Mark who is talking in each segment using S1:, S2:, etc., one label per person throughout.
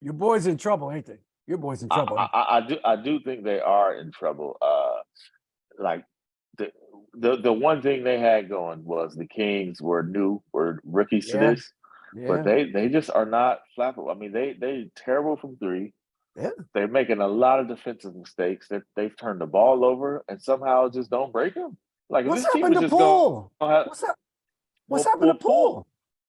S1: Your boys in trouble, ain't they? Your boys in trouble.
S2: I do think they are in trouble. Like the the one thing they had going was the Kings were rookies to
S1: Yeah,
S2: this, but
S1: yeah,
S2: they just are not flappable. I mean, they terrible from three.
S1: yeah.
S2: They're making a lot of defensive mistakes. They've turned the ball over and somehow just don't break them. Like if
S1: What's
S2: this team
S1: happened
S2: was
S1: to
S2: just going to
S1: Poole?
S2: have
S1: What's up? What's
S2: well,
S1: happened to
S2: Poole.
S1: Poole?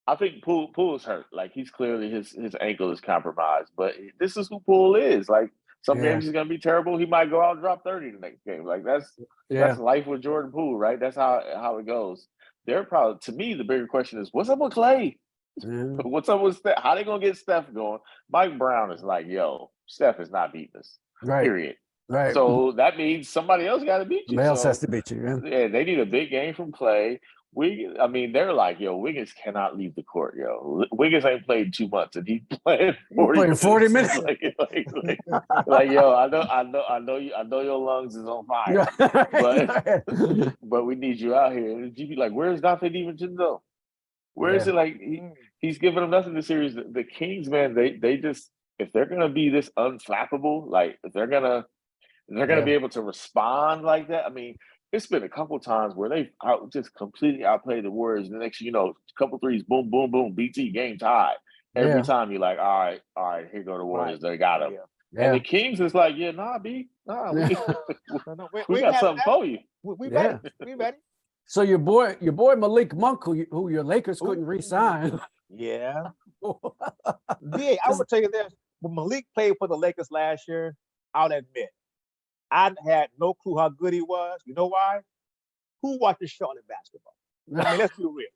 S2: I think Poole is hurt. Like he's clearly his ankle is compromised. But this is who Poole is. Like some
S1: Yeah,
S2: games he's gonna be terrible. He might go out and drop 30 the next game. Like that's
S1: yeah.
S2: life with Jordan Poole, right? That's how it goes. They're probably to me the bigger question is what's up with Clay?
S1: Yeah.
S2: What's up with Steph? How they gonna get Steph going? Mike Brown is like, yo, Steph is not beating us.
S1: Right,
S2: Period.
S1: right.
S2: So that means somebody else got to beat you.
S1: Somebody else has
S2: So
S1: to beat you. Yeah.
S2: yeah, they need a big game from Clay. I mean, they're like, yo, Wiggins cannot leave the court, yo. Wiggins ain't played 2 months, and he's playing
S1: He's
S2: 40
S1: playing 40
S2: minutes.
S1: minutes.
S2: Like, yo, I know your lungs is on fire, but we need you out here. And you be like, where's Dante DiVincenzo? Where is
S1: Yeah,
S2: it? Like he's giving them nothing this series. The Kings, man, they just if they're gonna be this unflappable, like if they're gonna
S1: yeah,
S2: be able to respond like that. I mean, it's been a couple times where they've just completely outplayed the Warriors. The next, a couple threes, boom, boom, boom, BT game tied. Every
S1: yeah,
S2: time you're like, all right, here go the Warriors.
S3: Right.
S2: They got them.
S3: Yeah.
S2: And the
S1: yeah,
S2: Kings is like, yeah, nah, B, nah,
S1: yeah.
S3: No,
S2: we
S3: we
S2: got
S3: have
S2: something
S3: that.
S2: for you.
S3: We ready.
S1: Yeah.
S3: We ready.
S1: So your boy Malik Monk, who your Lakers couldn't
S3: Ooh.
S1: re-sign.
S3: Yeah. Yeah, I
S1: Just-
S3: would tell you this. When Malik played for the Lakers last year, I'll admit, I had no clue how good he was. You know why? Who watches Charlotte basketball? I mean, let's be real.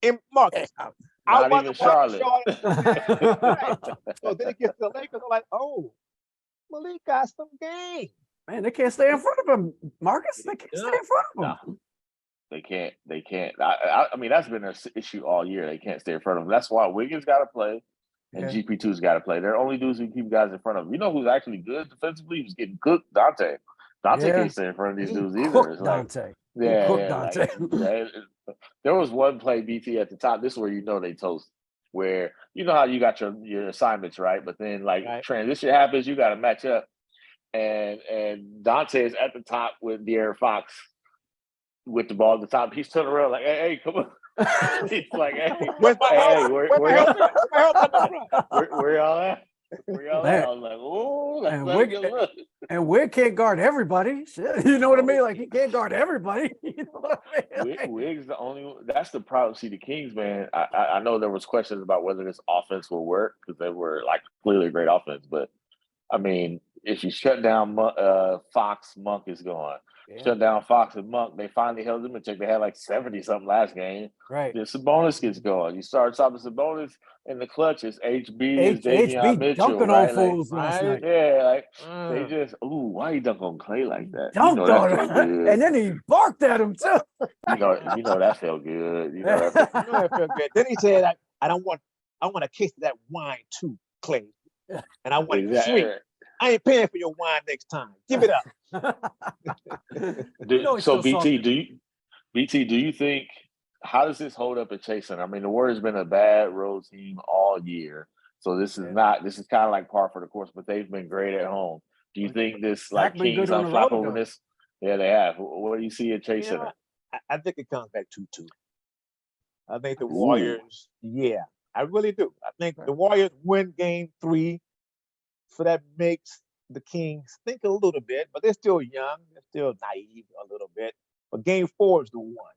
S3: And Marcus, I
S2: Not even
S3: wasn't watching
S2: Charlotte.
S3: Charlotte. Right. So then it gets to the Lakers. I'm like, oh, Malik got some game.
S1: Man, they can't stay in front of him, Marcus. They can't stay in front of him.
S2: No. They can't. They can't. I mean, that's been their issue all year. They can't stay in front of them. That's why Wiggins got to play and
S1: Yeah.
S2: GP2's got to play. They're only dudes who keep guys in front of them. You know who's actually good defensively? Who's getting cooked? Dante. Dante
S1: Yeah.
S2: can't stay in front of these
S1: He
S2: dudes either.
S1: cooked
S2: It's like,
S1: Dante. He
S2: yeah,
S1: cooked
S2: yeah,
S1: Dante.
S2: there was one play BT at the top. This is where you know they toast. Where you know how you got your assignments right, but then like
S3: Right.
S2: transition happens, you got to match up. And Dante is at the top with De'Aaron Fox with the ball at the top. He's turning around like, hey, come on. He's like, hey,
S3: Where's my help?
S2: hey,
S3: Where's my help? Where's my help coming from?
S2: where y'all at? Where y'all
S1: Man.
S2: at? I was like, oh, that's
S1: And
S2: not a
S1: Wig-
S2: good look.
S1: And Wig can't guard everybody. Shit, you know what I mean? Like he can't guard everybody. You know what I mean? Like,
S2: Wiggs the only one. That's the problem. See, the Kings, man. I know there was questions about whether this offense will work because they were like clearly a great offense, but I mean, if you shut down Fox, Monk is gone.
S1: Yeah.
S2: Shut down Fox and Monk. They finally held them in check. They had like 70 something last game.
S1: Right.
S2: Then Sabonis gets going. You start stopping Sabonis in the clutch. It's HB, it's Davion
S1: HB
S2: Mitchell,
S1: dunking
S2: right?
S1: on fools last night.
S2: Yeah, like they
S3: Mm.
S2: just why he dunk on Clay like that?
S1: Dunked
S2: that
S1: on
S2: felt
S1: him.
S2: good.
S1: And then he barked at him too.
S2: you know that felt good. You know that felt
S3: You know that felt good. Then he said, I want a case of that wine too, Clay. And I want it free. I ain't paying for your wine next time. Give it up.
S2: So BT, do you think how does this hold up at Chase Center? I mean, the Warriors been a bad road team all year. So this is kind of like par for the course, but they've been great at home. Do you think this like
S1: been
S2: Kings
S1: good on the road,
S2: unflappable
S1: though.
S2: this? Yeah, they have. What do you see at Chase Center?
S3: I think it comes back 2-2. I think the
S2: Ooh.
S3: Warriors, yeah, I really do. I think the Warriors win game 3. So that makes the Kings think a little bit, but they're still young. They're still naive a little bit. But game 4 is the one.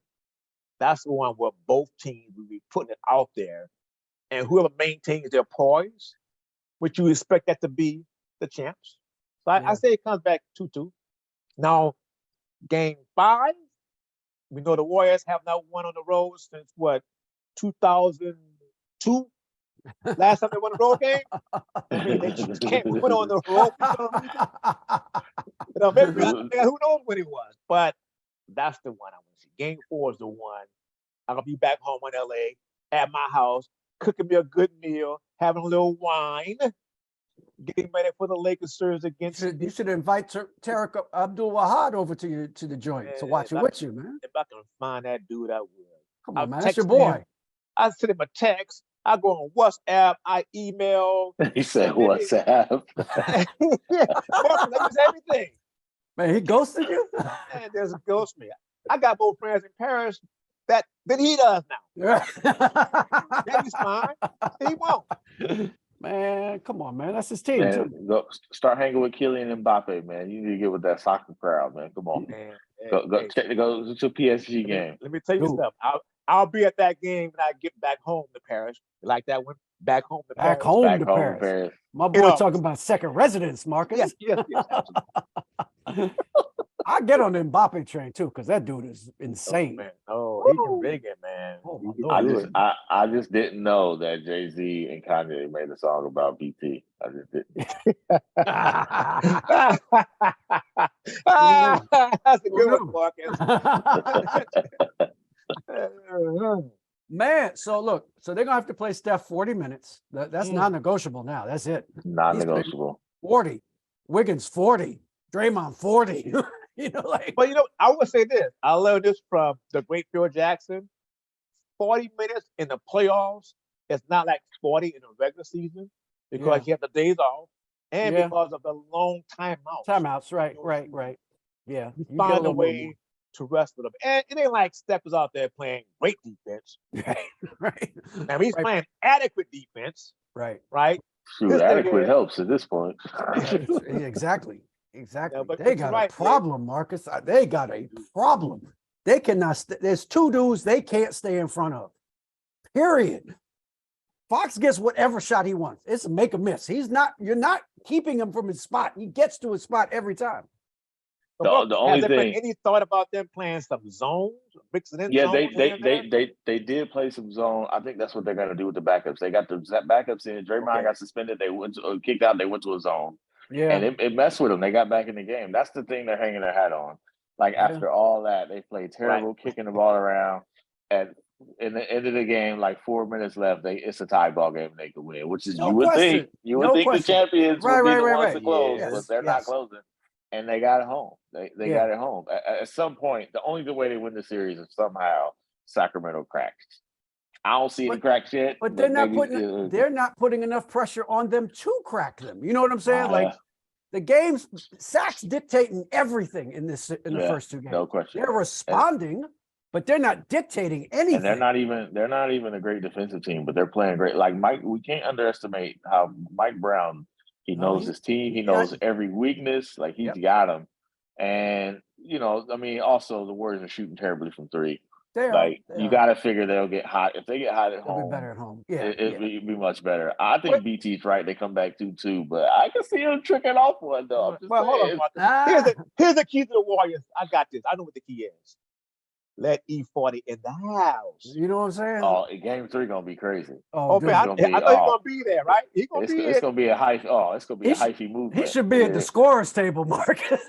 S3: That's the one where both teams will be putting it out there. And whoever maintains their poise, which you expect that to be the champs. So I say it comes back 2-2. Now, game 5, we know the Warriors have not won on the road since what, 2002? Last time they won a road game? I mean, they just can't win on the road. Maybe who knows when it was, but that's the one I want to see. Game 4 is the one. I'm gonna be back home in LA at my house, cooking me a good meal, having a little wine, getting ready for the Lakers series against.
S1: You should invite Tariq Abdul Wahad over to the joint to watch it with you, man.
S3: If I can find that dude, I will.
S1: Come on,
S3: I'll
S1: man. That's your
S3: text
S1: boy.
S3: him. I sent him a text. I go on WhatsApp, I email.
S2: He said
S3: and then
S2: WhatsApp.
S3: Marcus, I use everything.
S1: Man, he ghosted you?
S3: Man, there's a ghost me. I got more friends in Paris than he does now. That is fine. He won't.
S1: Man, come on, man. That's his team,
S2: Man,
S1: too.
S2: go start hanging with Kylian Mbappe, man. You need to get with that soccer crowd, man. Come on.
S3: Man,
S2: Go
S3: hey,
S2: to your PSG game.
S3: let me tell you
S1: Dude.
S3: something. I'll be at that game when I get back home to Paris. You like that one? Back home to
S1: Back
S3: Paris.
S1: home
S2: Back
S1: to
S2: home,
S1: Paris.
S2: Paris.
S1: My boy
S3: You know-
S1: talking about second residence, Marcus.
S3: Yes, absolutely.
S1: I get on the Mbappe train, too, because that dude is insane.
S3: Man. Oh, he can
S1: Woo.
S3: bring it, man.
S1: Oh, my
S3: He can
S1: Lord.
S3: do it.
S2: I just didn't know that Jay-Z and Kanye made a song about BT. I just didn't.
S3: That's a
S1: Who
S3: good one,
S1: knew?
S3: Marcus.
S1: Man, so look, so they're gonna have to play Steph 40 minutes. That's non-negotiable now. That's it.
S2: Non-negotiable.
S1: 40. Wiggins 40. Draymond 40. Like.
S3: But I would say this. I learned this from the great Phil Jackson. 40 minutes in the playoffs is not like 40 in the regular season because you have the days off and because of the long timeouts.
S1: Timeouts, right. Yeah.
S3: You
S1: get
S3: find a
S1: little bit
S3: way to rest with them. And it ain't like Steph is out there playing great defense.
S1: Right.
S3: Now he's playing adequate defense.
S1: Right.
S2: Shoot, adequate helps at this point.
S1: Exactly.
S3: But
S1: They got a problem, Marcus. They got a problem. They cannot. There's two dudes they can't stay in front of. Period. Fox gets whatever shot he wants. It's a make or miss. You're not keeping him from his spot. He gets to his spot every time.
S2: The only
S3: has there
S2: thing.
S3: been any thought about them playing some zones, mixing in?
S2: Yeah,
S3: zones
S2: they did play some zone. I think that's what they're gonna do with the backups. They got the backups in. Draymond got suspended. They went to, kicked out. They went to a zone.
S1: Yeah,
S2: and it messed with them. They got back in the game. That's the thing they're hanging their hat on. Like after all that, they played terrible, kicking the ball around. And in the end of the game, like 4 minutes left, it's a tie ball game. They could win, which is you would think the champions would be the ones to close, but they're not closing. And they got it home. They got it home. At some point, the only way they win the series is somehow Sacramento cracks. I don't see any cracks yet.
S1: But they're not putting enough pressure on them to crack them. You know what I'm saying? Like the games, Sac's dictating everything in the first two games.
S2: No question.
S1: They're responding, but they're not dictating anything.
S2: And they're not even a great defensive team, but they're playing great. Like Mike, we can't underestimate how Mike Brown, he knows his team, he knows every weakness, like he's got them. And also the Warriors are shooting terribly from three. You got to figure they'll get hot. If they get hot at home,
S1: be better at home. Yeah,
S2: it'd be much better. I think BT's right. They come back 2-2, but I can see him tricking off one though.
S3: Well, hold on, Marcus. Here's the key to the Warriors. I got this. I know what the key is. Let E40 in the house.
S1: You know what I'm saying?
S2: Oh, game 3 gonna be crazy.
S3: I know he's gonna be there, right? He's gonna be.
S2: It's gonna be a hyphy movement.
S1: He should be at the scorer's table, Marcus.